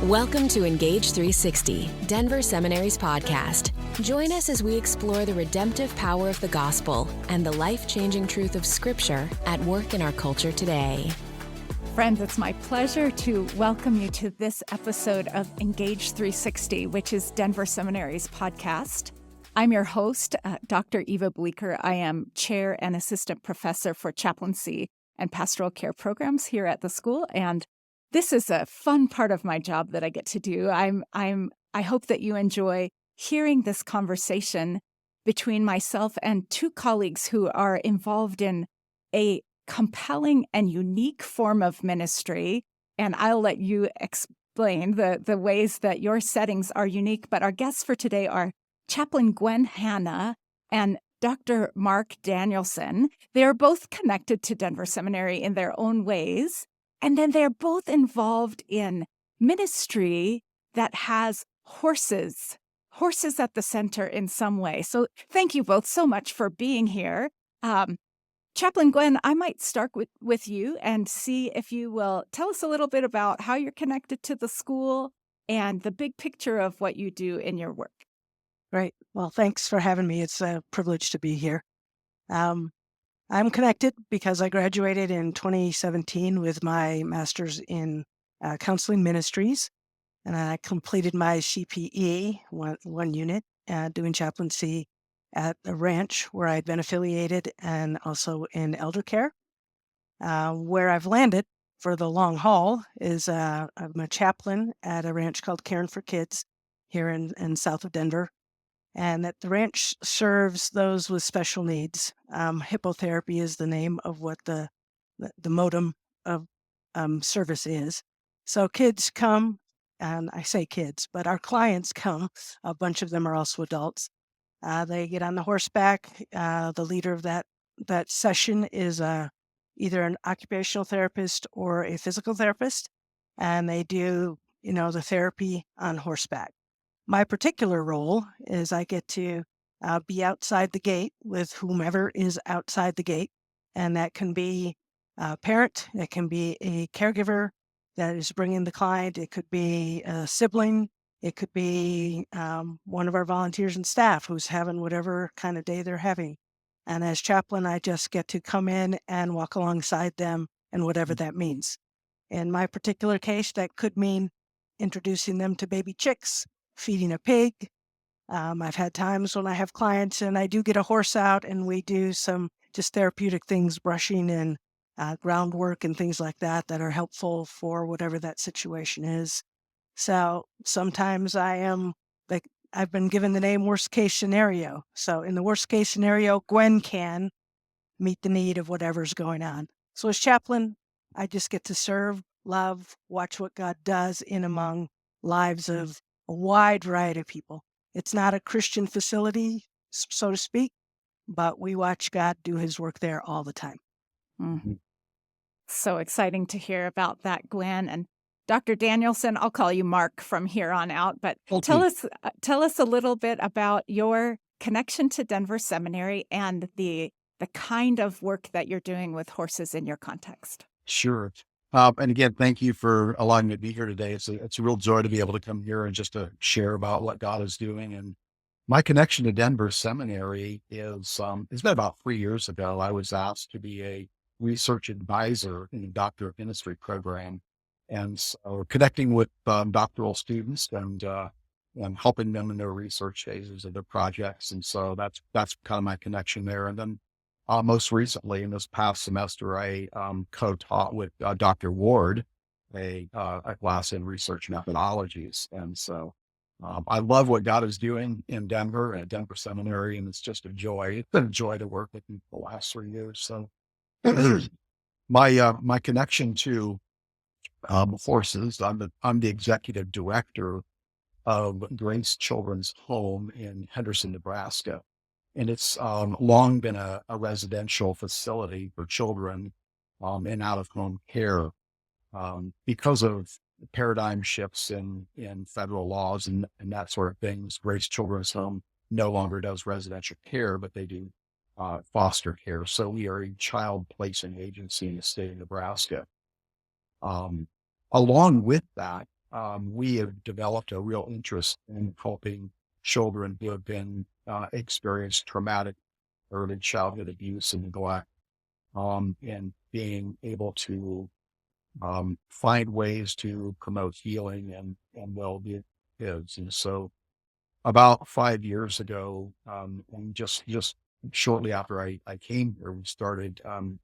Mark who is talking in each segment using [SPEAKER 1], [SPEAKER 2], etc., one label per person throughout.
[SPEAKER 1] Welcome to Engage360, Denver Seminary's podcast. Join us as we explore the redemptive power of the gospel and the life-changing truth of Scripture at work in our culture today.
[SPEAKER 2] Friends, it's my pleasure to welcome you to this episode of Engage360, which is Denver Seminary's podcast. I'm your host, Dr. Eva Bleeker. I am chair and assistant professor for chaplaincy and pastoral care programs here at the school, and this is a fun part of my job that I get to do. I hope that you enjoy hearing this conversation between myself and two colleagues who are involved in a compelling and unique form of ministry. And I'll let you explain the ways that your settings are unique. But our guests for today are Chaplain Gwen Hanna and Dr. Mark Danielson. They are both connected to Denver Seminary in their own ways. And then they're both involved in ministry that has horses at the center in some way. So thank you both so much for being here. Chaplain Gwen, I might start with you and see if you will tell us a little bit about how you're connected to the school and the big picture of what you do in your work.
[SPEAKER 3] Right. Well, thanks for having me. It's a privilege to be here. I'm connected because I graduated in 2017 with my master's in counseling ministries, and I completed my CPE, one unit, doing chaplaincy at a ranch where I'd been affiliated and also in elder care. Where I've landed for the long haul is I'm a chaplain at a ranch called Caring for Kids here in south of Denver. And that the ranch serves those with special needs. Hippotherapy is the name of what the modem of service is. So kids come, and I say kids, but our clients come. A bunch of them are also adults. They get on the horseback. The leader of that session is either an occupational therapist or a physical therapist, and they do the therapy on horseback. My particular role is I get to be outside the gate with whomever is outside the gate, and that can be a parent, it can be a caregiver that is bringing the client, it could be a sibling, it could be one of our volunteers and staff who's having whatever kind of day they're having. And as chaplain, I just get to come in and walk alongside them and whatever that means. In my particular case, that could mean introducing them to baby chicks, feeding a pig. I've had times when I have clients and I do get a horse out and we do some just therapeutic things, brushing and groundwork and things like that are helpful for whatever that situation is. So sometimes I've been given the name worst case scenario. So in the worst case scenario, Gwen can meet the need of whatever's going on. So as chaplain, I just get to serve, love, watch what God does in among lives of a wide variety of people. It's not a Christian facility, so to speak, but we watch God do his work there all the time.
[SPEAKER 2] Mm-hmm. So exciting to hear about that, Gwen. And Dr. Danielson, I'll call you Mark from here on out, but tell us a little bit about your connection to Denver Seminary and the kind of work that you're doing with horses in your context.
[SPEAKER 4] Sure. And again, thank you for allowing me to be here today. It's a real joy to be able to come here and just to share about what God is doing. And my connection to Denver Seminary is, it's been about 3 years ago. I was asked to be a research advisor in the Doctor of Ministry program. And so connecting with doctoral students and helping them in their research phases of their projects. And so that's kind of my connection there. And then most recently, in this past semester, I co-taught with Dr. Ward a class in research methodologies. And so I love what God is doing in Denver at Denver Seminary, and it's just a joy. It's been a joy to work with him for the last 3 years. So my connection to horses, I'm the executive director of Grace Children's Home in Henderson, Nebraska. And it's long been a residential facility for children in out-of-home care. Because of paradigm shifts in federal laws and that sort of things, Grace Children's Home no longer does residential care, but they do foster care. So we are a child placing agency in the state of Nebraska. Along with that, we have developed a real interest in helping children who have been experienced traumatic early childhood abuse and neglect, and being able to find ways to promote healing and well-being of kids. And so about 5 years ago, and just shortly after I came here, we started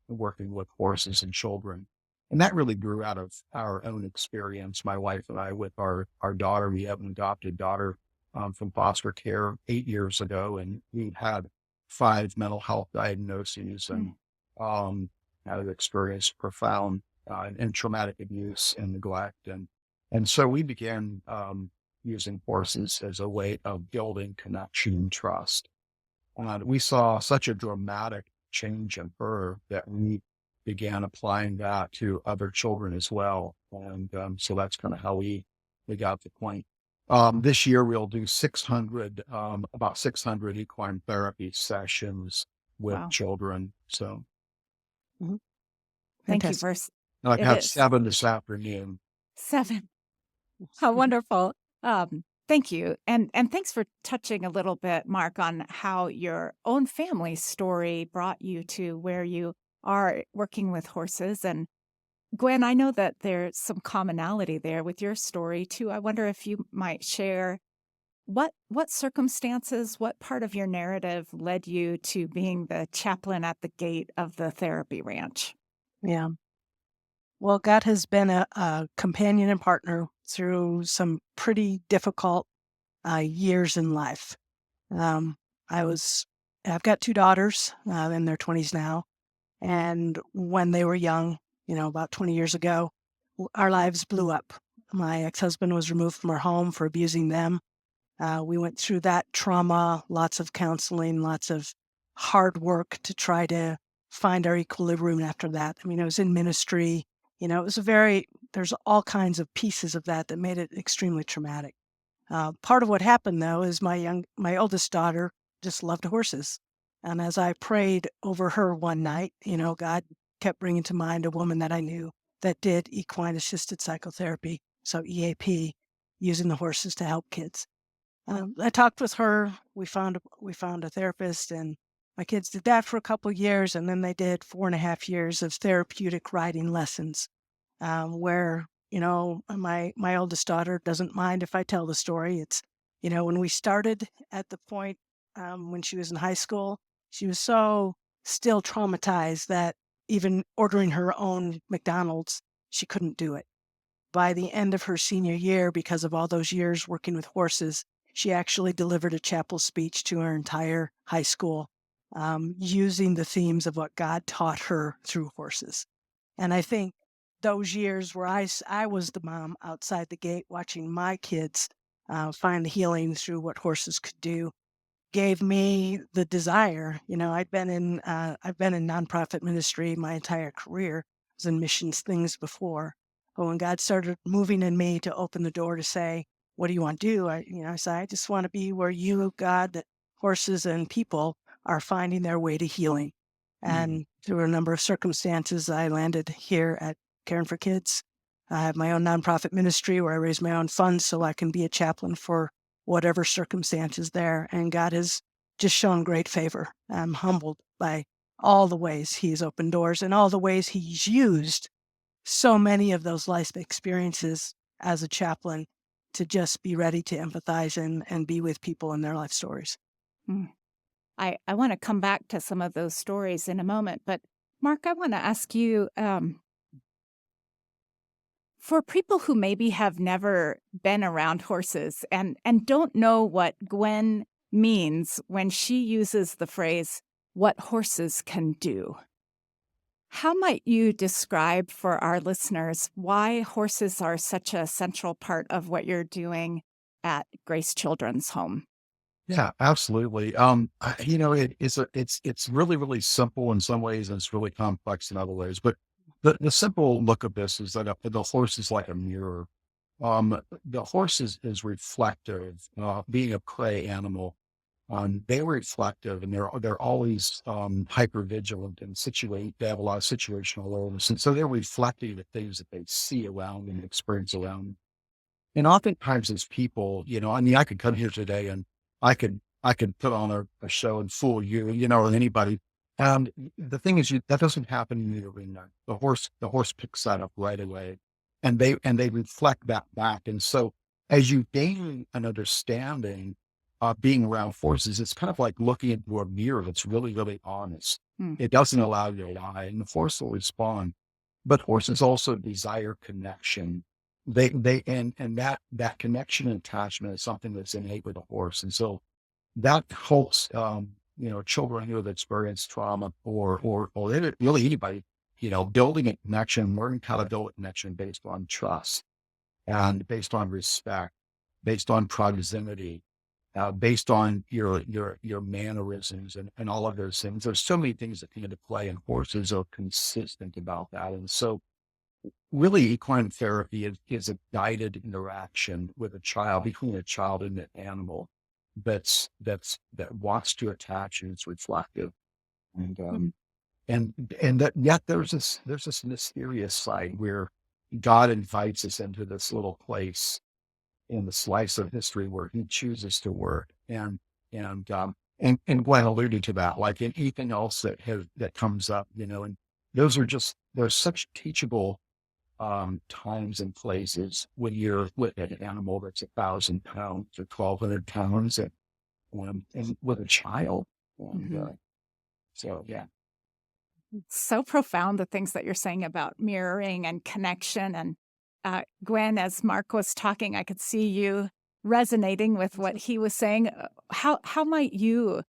[SPEAKER 4] working with horses and children. And that really grew out of our own experience, my wife and I, with our daughter. We have an adopted daughter from foster care 8 years ago, and we've had 5 mental health diagnoses and have experienced profound and traumatic abuse and neglect. And so we began using horses as a way of building connection and trust. And we saw such a dramatic change in her that we began applying that to other children as well. And so that's kind of how we got the point. This year we'll do 600, about 600 equine therapy sessions with
[SPEAKER 2] Wow.
[SPEAKER 4] children. So
[SPEAKER 3] Mhm.
[SPEAKER 2] Thank you,
[SPEAKER 3] Fantastic.
[SPEAKER 2] Verse.
[SPEAKER 4] and I've
[SPEAKER 2] It
[SPEAKER 4] had
[SPEAKER 2] is
[SPEAKER 4] 7 this afternoon.
[SPEAKER 2] 7. How wonderful. Thank you. And thanks for touching a little bit, Mark, on how your own family story brought you to where you are working with horses. And Gwen, I know that there's some commonality there with your story too. I wonder if you might share what circumstances, what part of your narrative led you to being the chaplain at the gate of the therapy ranch?
[SPEAKER 3] Yeah. Well, God has been a companion and partner through some pretty difficult years in life. Um, I've got 2 daughters in their 20s now. And when they were young, about 20 years ago, our lives blew up. My ex-husband was removed from our home for abusing them. We went through that trauma, lots of counseling, lots of hard work to try to find our equilibrium after that. I mean, I was in ministry. There's all kinds of pieces of that made it extremely traumatic. Part of what happened, though, is my oldest daughter just loved horses. And as I prayed over her one night, God kept bringing to mind a woman that I knew that did equine assisted psychotherapy, so EAP, using the horses to help kids. I talked with her. We found a therapist, and my kids did that for a couple of years, and then they did 4.5 years of therapeutic riding lessons, where my oldest daughter doesn't mind if I tell the story. It's when we started at the point when she was in high school, she was so still traumatized that even ordering her own McDonald's, she couldn't do it. By the end of her senior year, because of all those years working with horses, she actually delivered a chapel speech to her entire high school, using the themes of what God taught her through horses. And I think those years where I was the mom outside the gate watching my kids find the healing through what horses could do gave me the desire. I've been in nonprofit ministry my entire career. I was in missions things before. But when God started moving in me to open the door to say, what do you want to do? I said, I just want to be where you, God, that horses and people are finding their way to healing. And through a number of circumstances, I landed here at Caring for Kids. I have my own nonprofit ministry where I raise my own funds so I can be a chaplain for whatever circumstances there. And God has just shown great favor. I'm humbled by all the ways He's opened doors and all the ways He's used so many of those life experiences as a chaplain to just be ready to empathize and be with people in their life stories.
[SPEAKER 2] Mm. I want to come back to some of those stories in a moment, but Mark, I want to ask you, for people who maybe have never been around horses and don't know what Gwen means when she uses the phrase, what horses can do, how might you describe for our listeners why horses are such a central part of what you're doing at Grace Children's Home?
[SPEAKER 4] Yeah, absolutely. It's really, really simple in some ways, and it's really complex in other ways. But the simple look of this is that the horse is like a mirror. The horse is reflective, being a prey animal. They're reflective, and they're always hyper vigilant and situate. They have a lot of situational awareness, and so they're reflecting the things that they see around and experience around. And oftentimes as people, I mean, I could come here today and I could put on a show and fool you, or anybody. And the thing is, that doesn't happen in the arena. The horse picks that up right away, and they reflect that back. And so, as you gain an understanding of being around horses, it's kind of like looking into a mirror that's really, really honest.
[SPEAKER 2] Hmm.
[SPEAKER 4] It doesn't allow you to lie, and the horse will respond. But horses also desire connection. And that connection and attachment is something that's innate with a horse. And so that helps, children who have experienced trauma or really anybody, building a connection, learning how to build a connection based on trust and based on respect, based on proximity, based on your mannerisms and all of those things. There's so many things that come into play, and horses are consistent about that. And so really equine therapy is a guided interaction with a child, between a child and an animal that wants to attach and is reflective. And and that yet there's this mysterious side where God invites us into this little place in the slice of history where he chooses to work. And Gwen alluded to that, like in anything else that comes up, and there's such teachable times and places when you're with an animal that's 1,000 pounds or 1,200 pounds and with a child. And,
[SPEAKER 2] Mhm.
[SPEAKER 4] so, yeah.
[SPEAKER 2] So profound, the things that you're saying about mirroring and connection. And Gwen, as Mark was talking, I could see you resonating with what he was saying. How might you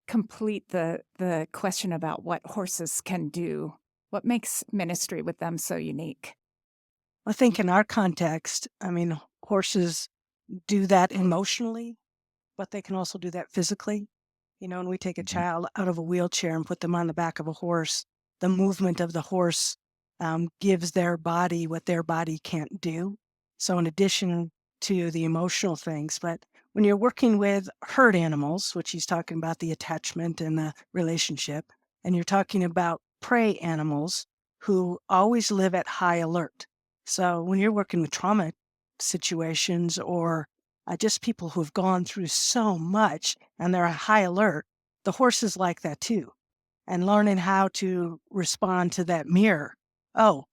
[SPEAKER 2] complete the question about what horses can do? What makes ministry with them so unique?
[SPEAKER 3] I think in our context, I mean, horses do that emotionally, but they can also do that physically. When we take a
[SPEAKER 4] Mhm.
[SPEAKER 3] child out of a wheelchair and put them on the back of a horse, the movement of the horse gives their body what their body can't do. So, in addition to the emotional things, but when you're working with herd animals, which he's talking about the attachment and the relationship, and you're talking about prey animals who always live at high alert. So, when you're working with trauma situations or just people who have gone through so much and they're high alert, the horse is like that too. And learning how to respond to that mirror. Oh,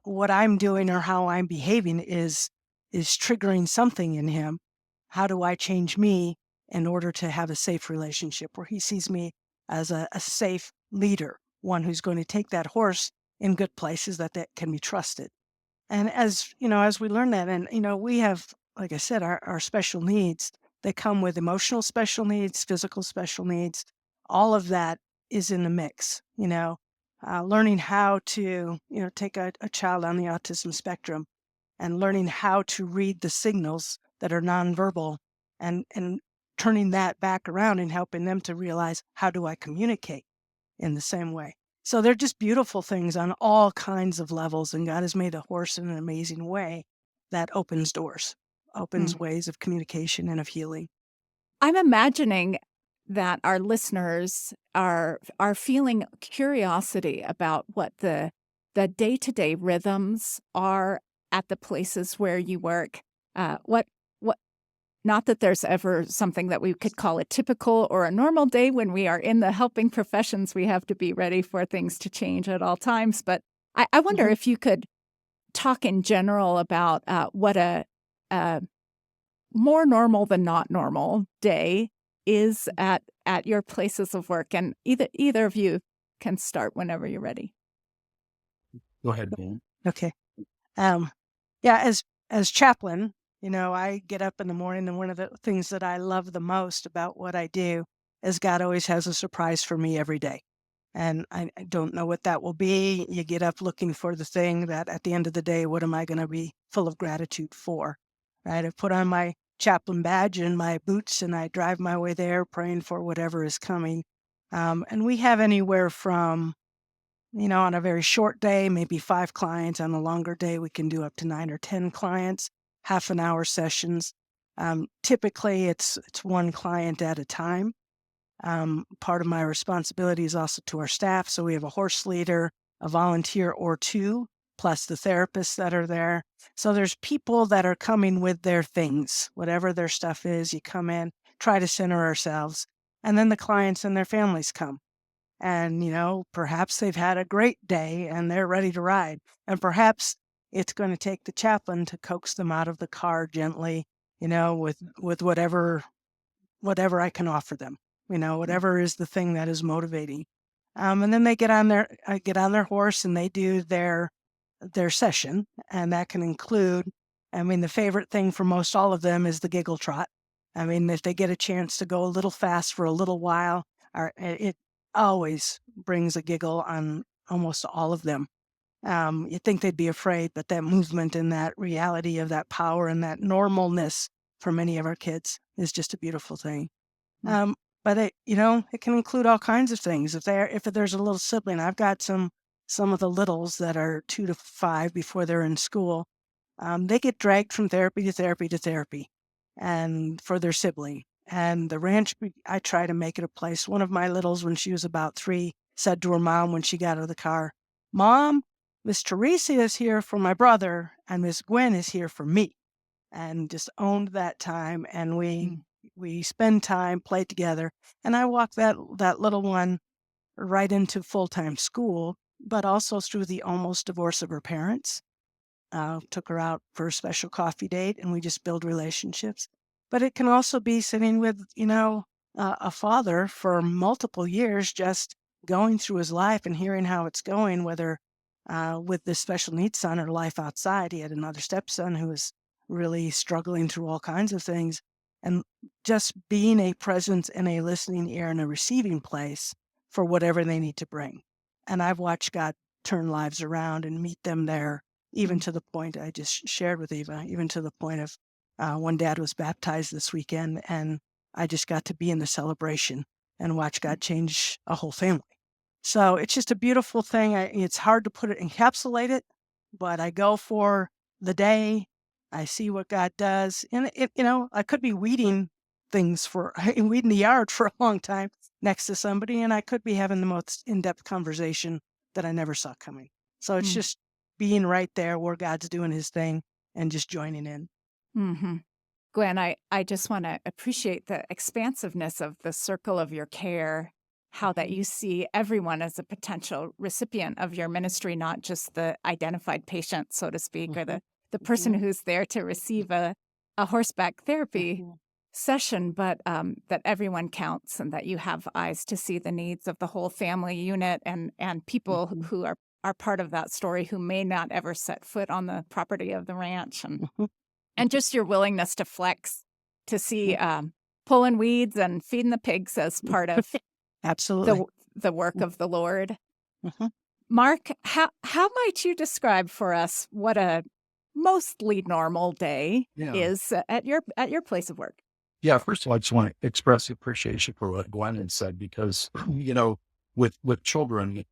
[SPEAKER 3] what I'm doing or how I'm behaving is triggering something in him. How do I change me in order to have a safe relationship where he sees me as a safe leader, one who's going to take that horse in good places that can be trusted. And as we learn that, and we have, like I said, our special needs, they come with emotional special needs, physical special needs. All of that is in the mix. Learning how to take a child on the autism spectrum and learning how to read the signals that are nonverbal and turning that back around and helping them to realize, how do I communicate in the same way? So they're just beautiful things on all kinds of levels, and God has made a horse in an amazing way that opens doors, opens
[SPEAKER 2] Mm.
[SPEAKER 3] ways of communication and of healing.
[SPEAKER 2] I'm imagining that our listeners are feeling curiosity about what the day-to-day rhythms are at the places where you work. What not that there's ever something that we could call a typical or a normal day. When we are in the helping professions, we have to be ready for things to change at all times. But I wonder
[SPEAKER 3] Mhm.
[SPEAKER 2] if you could talk in general about what a more normal than not normal day is at your places of work. And either of you can start whenever you're ready.
[SPEAKER 4] Go ahead, Dan.
[SPEAKER 3] Okay. Um, yeah, as chaplain, I get up in the morning, and one of the things that I love the most about what I do is God always has a surprise for me every day. And I don't know what that will be. You get up looking for the thing that at the end of the day, what am I going to be full of gratitude for? Right? I put on my chaplain badge and my boots and I drive my way there praying for whatever is coming. And we have anywhere from, on a very short day, maybe 5 clients. On a longer day, we can do up to 9 or 10 clients, half an hour sessions. Typically, it's one client at a time. Part of my responsibility is also to our staff. So we have a horse leader, a volunteer or 2 plus the therapists that are there. So there's people that are coming with their things, whatever their stuff is. You come in, try to center ourselves, and then the clients and their families come. And, perhaps they've had a great day and they're ready to ride. And perhaps it's going to take the chaplain to coax them out of the car gently, with whatever I can offer them, whatever is the thing that is motivating. And then they get on their horse and they do their session. And that can include, the favorite thing for most all of them is the giggle trot. If they get a chance to go a little fast for a little while, it always brings a giggle on almost all of them. You'd think they'd be afraid, but that movement and that reality of that power and that normalness for many of our kids is just a beautiful thing. But it can include all kinds of things. If there's a little sibling, I've got some of the littles that are 2 to 5 before they're in school. They get dragged from therapy to therapy to therapy, and for their sibling. And the ranch, I try to make it a place. One of my littles, when she was about 3, said to her mom when she got out of the car, "Mom, Miss Teresa is here for my brother, and Miss Gwen is here for me." And just owned that time, and we spend time, play together. And I walk that little one right into full-time school, but also through the almost divorce of her parents. Took her out for a special coffee date, and we just build relationships. But it can also be sitting with, a father for multiple years, just going through his life and hearing how it's going, whether with this special needs son or life outside. He had another stepson who was really struggling through all kinds of things. And just being a presence and a listening ear and a receiving place for whatever they need to bring. And I've watched God turn lives around and meet them there, even to the point I just shared with Eva, even to the point of one dad was baptized this weekend, and I just got to be in the celebration and watch God change a whole family. So it's just a beautiful thing. It's hard to encapsulate it, but I go for the day. I see what God does. And, I could be weeding weeding the yard for a long time next to somebody, and I could be having the most in-depth conversation that I never saw coming. So it's just being right there where God's doing his thing and just joining in.
[SPEAKER 2] Mm-hmm. Gwen, I just want to appreciate the expansiveness of the circle of your care, how that you see everyone as a potential recipient of your ministry, not just the identified patient, so to speak, or the person who's there to receive a horseback therapy session, but that everyone counts and that you have eyes to see the needs of the whole family unit and people who are part of that story who may not ever set foot on the property of the ranch, and just your willingness to flex, to see pulling weeds and feeding the pigs as part of
[SPEAKER 3] absolutely
[SPEAKER 2] the work of the Lord. Mark, how might you describe for us what a mostly normal day is at your place of work?
[SPEAKER 4] Yeah, first of all, I just want to express appreciation for what Gwen had said, because, with children,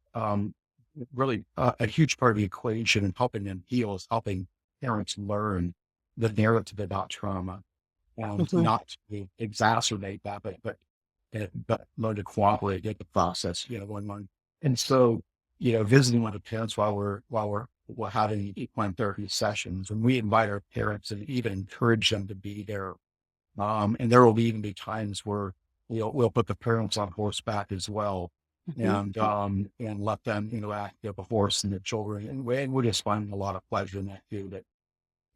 [SPEAKER 4] really a huge part of the equation in helping them heal is helping parents learn the narrative about trauma, and not to exacerbate that, but learn to cooperate with the process, going on. And so, visiting with the parents while we're having equine therapy sessions, and we invite our parents and even encourage them to be there. And there will even be times where we'll put the parents on horseback as well, and let them interact with the horse and the children, and we just find a lot of pleasure in that too. That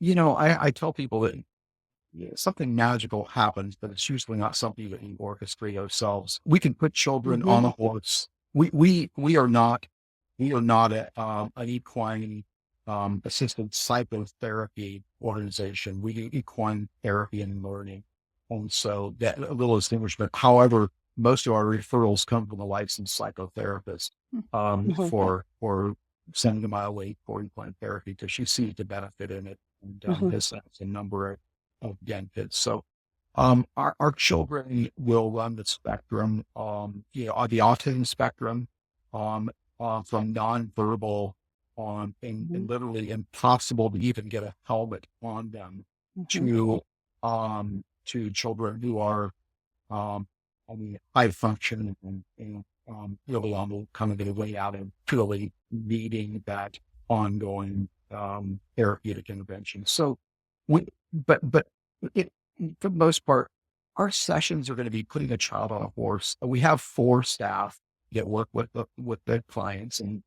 [SPEAKER 4] I tell people that something magical happens, but it's usually not something that we orchestrate ourselves. We can put children on a horse. We are not an equine assisted psychotherapy organization. We do equine therapy and learning. And so that a little distinguishment. However, most of our referrals come from a licensed psychotherapist for sending them my way for equine therapy, because she sees the benefit in it, and has a number of benefits. So our children will run the spectrum, on the autism spectrum, from nonverbal, and literally impossible to even get a helmet on them, to children who are high function and really on the kind of their way out and really needing that ongoing therapeutic intervention. So but for the most part, our sessions are going to be putting a child on a horse. We have 4 staff that work with the clients, and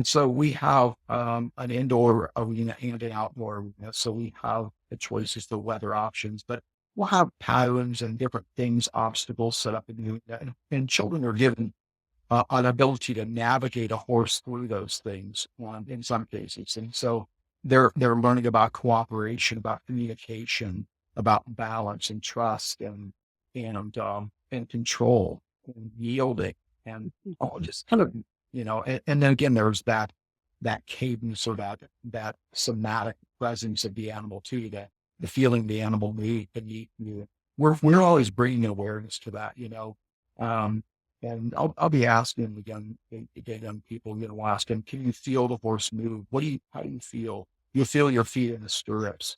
[SPEAKER 4] so we have an indoor arena and an outdoor arena. So we have the choices, the weather options, but we'll have patterns and different things, obstacles set up in the arena, and children are given an ability to navigate a horse through those things in some cases. And so they're learning about cooperation, about communication, about balance and trust and control and yielding and all just kind of, and then again, there's that cadence or that somatic presence of the animal too, that the feeling the animal needs. We're always bringing awareness to that, and I'll be asking young people, we'll ask them, can you feel the horse move? How do you feel? You feel your feet in the stirrups.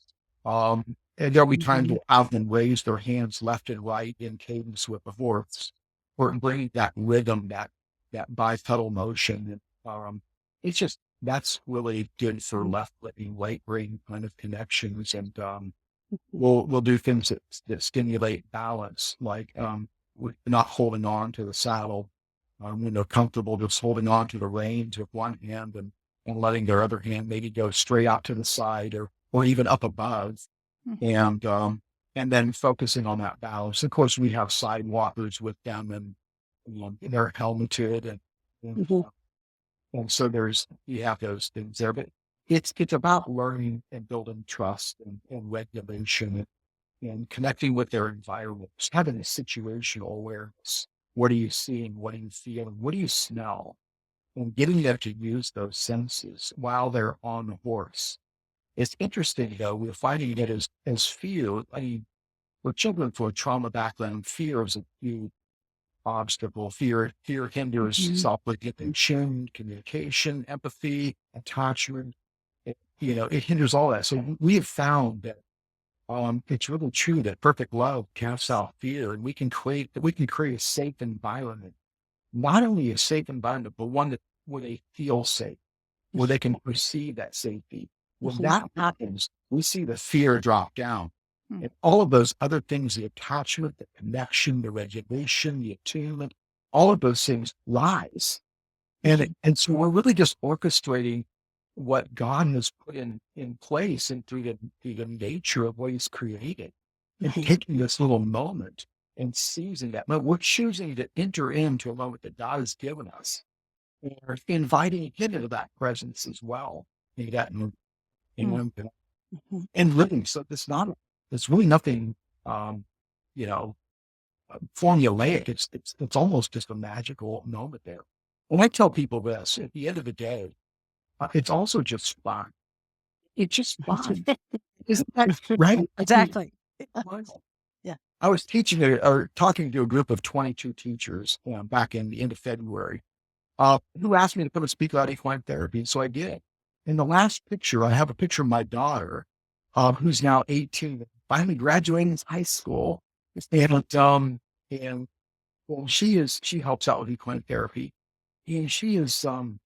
[SPEAKER 4] And there'll be times we'll have them raise their hands left and right in cadence with the horse, or bringing that rhythm, that bipedal motion. It's just, that's really good for left brain, right brain kind of connections. And we'll do things that stimulate balance, like not holding on to the saddle when they're comfortable, just holding on to the reins with one hand and letting their other hand maybe go straight out to the side or even up above. And then focusing on that balance. Of course, we have side walkers with them, and they're helmeted, and so you have those things there. But it's about learning and building trust and regulation and connecting with their environment, just having a situational awareness. What are you seeing? What are you feeling? What do you smell? And getting them to use those senses while they're on the horse. It's interesting, though, we're finding that as fear, for children for a trauma background, fear is a huge obstacle. Fear hinders self-recognition, communication, empathy, attachment. It hinders all that. So we have found that it's really true that perfect love casts out fear, and we can create a safe environment. Not only a safe environment, but one where they feel safe, where they can perceive that safety. When that happens, we see the fear drop down. And all of those other things, the attachment, the connection, the regulation, the attunement, all of those things rise. And so we're really just orchestrating what God has put in place and through the nature of what He's created, and taking this little moment and seizing that moment. We're choosing to enter into a moment that God has given us, and we're inviting Him into that presence as well. And living. So there's really nothing, formulaic. It's almost just a magical moment there. And I tell people this, at the end of the day, it's also just fun. It's just fun. Isn't that right?
[SPEAKER 3] Exactly.
[SPEAKER 4] Yeah. I was teaching or talking to a group of 22 teachers back in the end of February, who asked me to come and speak about equine therapy. So I did. In the last picture, I have a picture of my daughter, who's now 18, finally graduating high school. And she helps out with equine therapy. And she is, and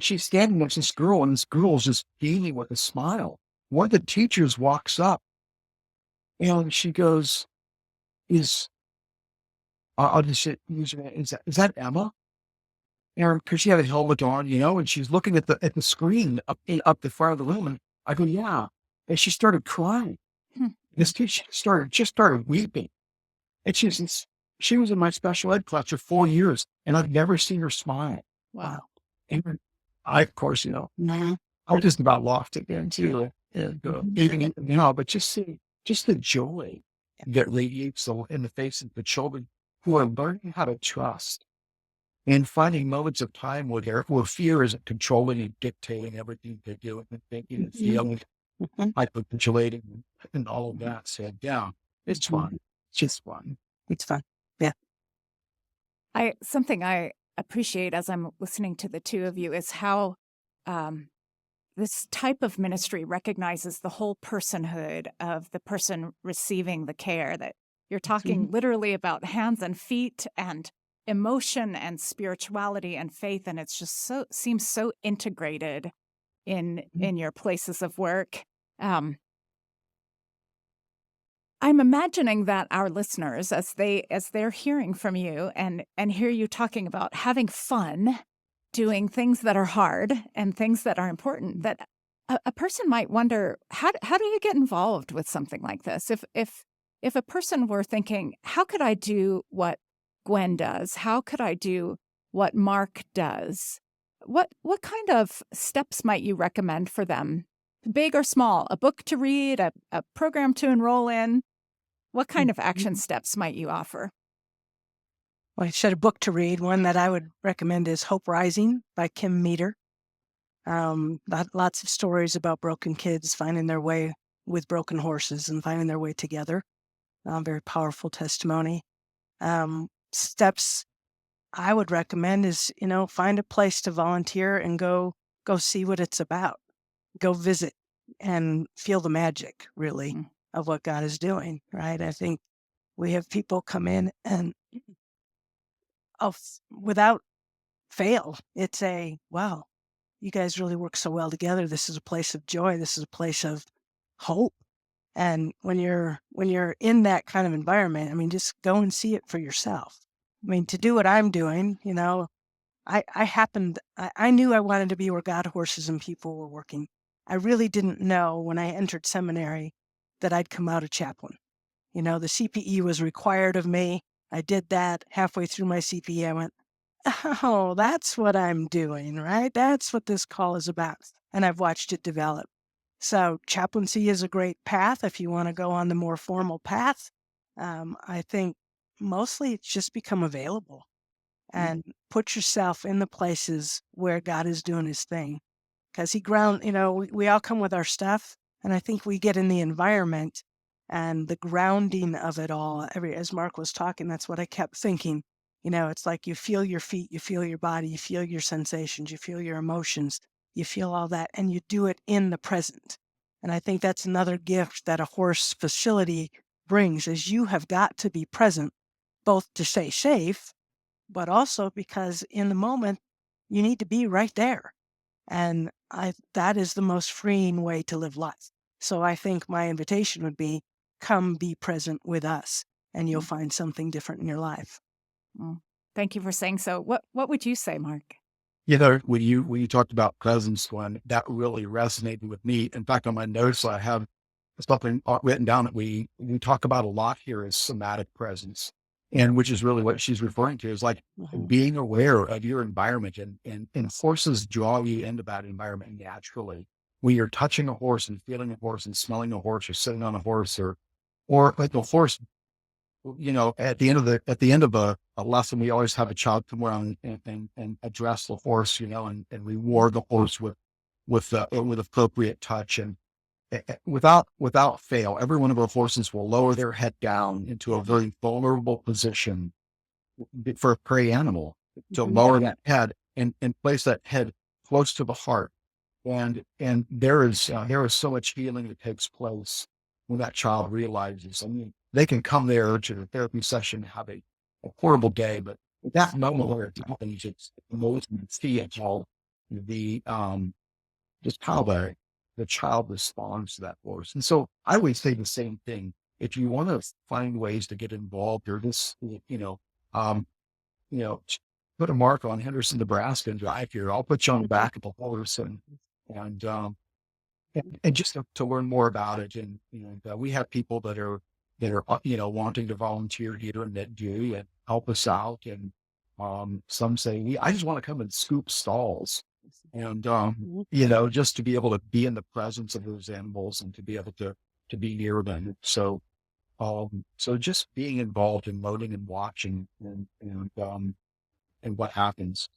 [SPEAKER 4] she's standing next to this girl, and this girl's just beaming with a smile. One of the teachers walks up and she goes, I'll just use her name. Is that Emma? And because she had a helmet on, and she's looking at the screen up the front of the room, and I go, yeah. And she started crying. This teacher started weeping. And she was in my special ed class for 4 years, and I've never seen her smile.
[SPEAKER 2] Wow.
[SPEAKER 4] And I, of course, I was just about lost again too. But just the joy that radiates in the face of the children who are learning how to trust and finding moments of time where fear isn't controlling and dictating everything they're doing and thinking and feeling, hyperventilating and all of that. So yeah, it's fun. It's just fun.
[SPEAKER 3] It's fun. Yeah.
[SPEAKER 2] Something I appreciate as I'm listening to the two of you is how this type of ministry recognizes the whole personhood of the person receiving the care, that you're talking literally about hands and feet and emotion and spirituality and faith, and it's just seems so integrated in your places of work. I'm imagining that our listeners, as they're hearing from you and hear you talking about having fun, doing things that are hard and things that are important, that a person might wonder, how do you get involved with something like this? If a person were thinking, how could I do what Gwen does? How could I do what Mark does? What kind of steps might you recommend for them? Big or small? A book to read, a program to enroll in? What kind of action steps might you offer?
[SPEAKER 3] Well, I said a book to read. One that I would recommend is Hope Rising by Kim Meter. Lots of stories about broken kids finding their way with broken horses and finding their way together. Very powerful testimony. Steps I would recommend is, find a place to volunteer and go see what it's about. Go visit and feel the magic, really, of what God is doing, right? I think we have people come in and without fail, it's wow, you guys really work so well together. This is a place of joy. This is a place of hope. And when you're in that kind of environment, I mean, just go and see it for yourself. I mean, to do what I'm doing, I knew I wanted to be where God, horses, and people were working. I really didn't know when I entered seminary that I'd come out a chaplain. The CPE was required of me. I did that. Halfway through my CPE, I went, oh, that's what I'm doing, right? That's what this call is about. And I've watched it develop. So chaplaincy is a great path if you want to go on the more formal path. I think mostly it's just become available and put yourself in the places where God is doing his thing. Because we all come with our stuff. And I think we get in the environment and the grounding of it all. As Mark was talking, that's what I kept thinking. It's like you feel your feet, you feel your body, you feel your sensations, you feel your emotions, you feel all that, and you do it in the present. And I think that's another gift that a horse facility brings, is you have got to be present, both to stay safe, but also because in the moment, you need to be right there. And that is the most freeing way to live life. So I think my invitation would be, come be present with us, and you'll find something different in your life.
[SPEAKER 2] Well, thank you for saying so. What would you say, Mark?
[SPEAKER 4] When you talked about presence, Gwen, that really resonated with me. In fact, on my notes, I have something written down that we talk about a lot here is somatic presence, and which is really what she's referring to, is like being aware of your environment, and horses draw you into that environment naturally. When you're touching a horse and feeling a horse and smelling a horse or sitting on a horse or like the horse, at the end of a lesson, we always have a child come around and address the horse, and reward the horse with appropriate touch. And without fail, every one of our horses will lower their head down into a very vulnerable position for a prey animal, to lower that head and place that head close to the heart. And there is so much healing that takes place when that child realizes. I mean, they can come there to the therapy session, have a horrible day, but at that moment where it happens, it's amazing to see how just how the child responds to that horse. And so I would say the same thing. If you want to find ways to get involved, or put a mark on Henderson, Nebraska, and drive here. I'll put you on the back of the horse and just to learn more about it. And we have people that are wanting to volunteer here and that do and help us out. And some say, I just want to come and scoop stalls, and just to be able to be in the presence of those animals and to be able to be near them. So just being involved in loading and watching and what happens.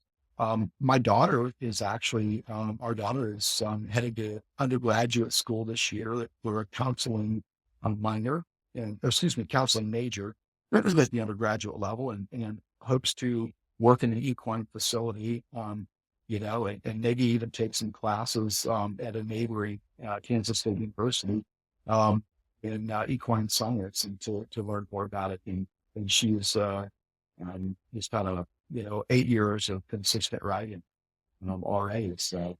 [SPEAKER 4] My daughter is actually, our daughter is heading to undergraduate school this year for a counseling counseling major at the undergraduate level, and hopes to work in an equine facility, and maybe even take some classes at a neighboring Kansas State University in equine science, and to learn more about it. And she is He's got 8 years of consistent writing, already. So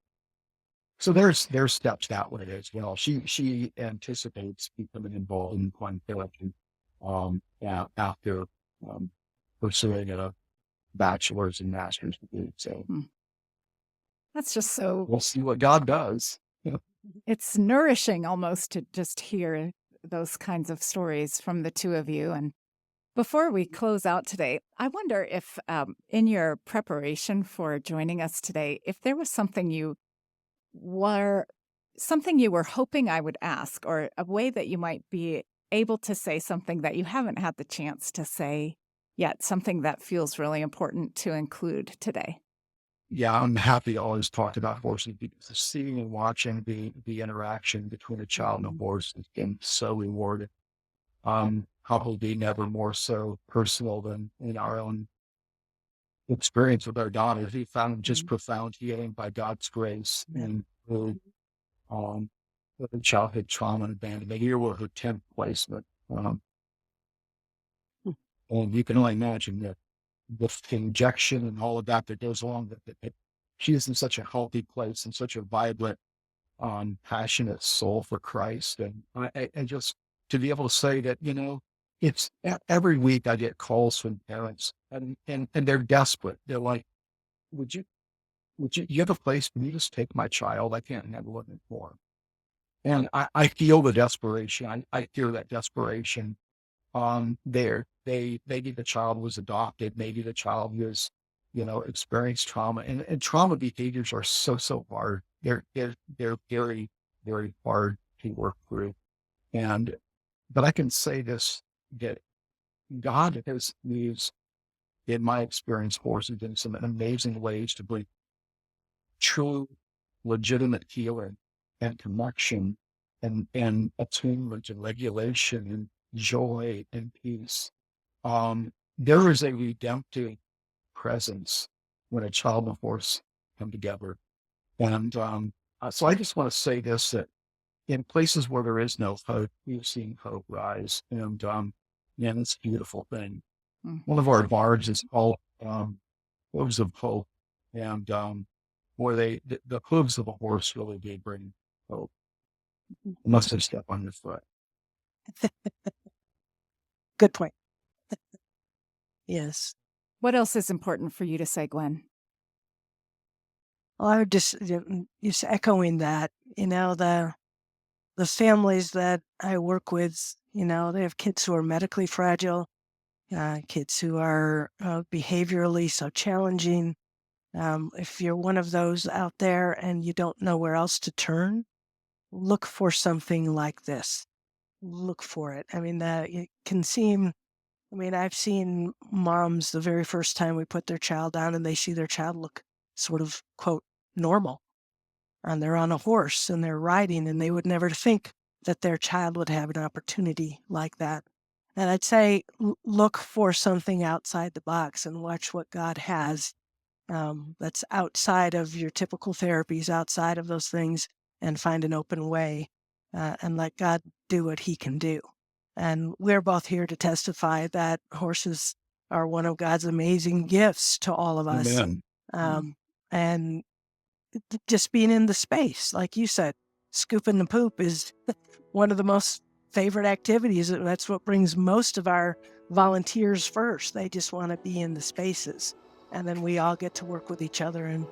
[SPEAKER 4] there's steps that way as well. She anticipates becoming involved in equine therapy, after, pursuing a bachelor's and master's degree. So
[SPEAKER 2] That's just so,
[SPEAKER 4] we'll see what God does.
[SPEAKER 2] it's nourishing almost to just hear those kinds of stories from the two of you. And before we close out today, I wonder if in your preparation for joining us today, if there was something you were hoping I would ask, or a way that you might be able to say something that you haven't had the chance to say yet, something that feels really important to include today.
[SPEAKER 4] Yeah, I'm happy to always talk about horses, because seeing and watching the interaction between a child and a horse has been so rewarding. Probably never more so personal than in our own experience with our daughters. We found just profound healing by God's grace, and through the childhood trauma and abandonment. Here was her 10th placement. And you can only imagine that the injection and all of that goes along with it. She is in such a healthy place and such a vibrant, passionate soul for Christ. And I just, to be able to say that, it's every week I get calls from parents, and they're desperate. They're like, you have a place? Can you just take my child? I can't handle it anymore. And I feel the desperation. I hear that desperation. Maybe the child was adopted. Maybe the child was, experienced trauma, and trauma behaviors are so hard. They're very, very hard to work through. But I can say this, that God has used, in my experience, horses in some amazing ways to bring true, legitimate healing and connection and attunement and regulation and joy and peace. There is a redemptive presence when a child and horse come together. And so I just want to say this, that in places where there is no hope, we've seen hope rise. And it's a beautiful thing. One of our bards is called Hooves of Hope. And where the hooves of a horse really do bring hope. Unless they step on your foot.
[SPEAKER 3] Good point. Yes.
[SPEAKER 2] What else is important for you to say, Gwen?
[SPEAKER 3] Well, I would just echoing that, the families that I work with, they have kids who are medically fragile, kids who are behaviorally so challenging. If you're one of those out there and you don't know where else to turn, look for something like this. Look for it. It can seem, I've seen moms the very first time we put their child down and they see their child look sort of, quote, normal. And they're on a horse and they're riding, and they would never think that their child would have an opportunity like that. And I'd say, look for something outside the box and watch what God has that's outside of your typical therapies, outside of those things, and find an open way and let God do what he can do. And we're both here to testify that horses are one of God's amazing gifts to all of us.
[SPEAKER 4] Amen.
[SPEAKER 3] And just being in the space, like you said, scooping the poop is one of the most favorite activities. And that's what brings most of our volunteers first. They just want to be in the spaces. And then we all get to work with each other and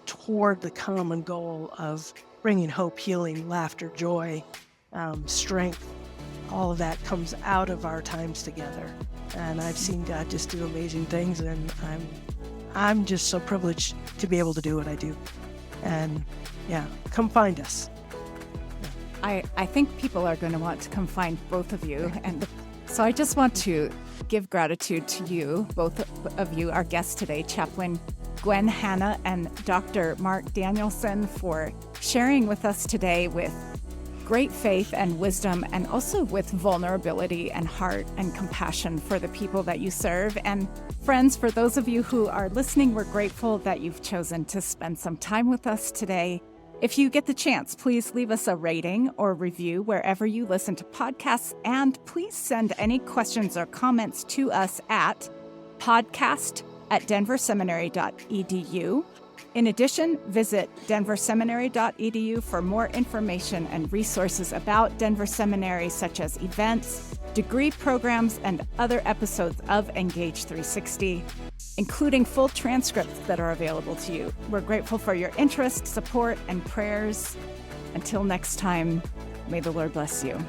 [SPEAKER 3] toward the common goal of bringing hope, healing, laughter, joy, strength. All of that comes out of our times together. And I've seen God just do amazing things, and I'm just so privileged to be able to do what I do. And yeah, come find us.
[SPEAKER 2] I think people are going to want to come find both of you. And so I just want to give gratitude to you, both of you, our guests today, Chaplain Gwen Hanna and Dr. Mark Danielson, for sharing with us today with great faith and wisdom, and also with vulnerability and heart and compassion for the people that you serve. And friends, for those of you who are listening, we're grateful that you've chosen to spend some time with us today. If you get the chance, please leave us a rating or review wherever you listen to podcasts, and please send any questions or comments to us at podcast@denverseminary.edu. In addition, visit denverseminary.edu for more information and resources about Denver Seminary, such as events, degree programs, and other episodes of Engage360, including full transcripts that are available to you. We're grateful for your interest, support, and prayers. Until next time, may the Lord bless you.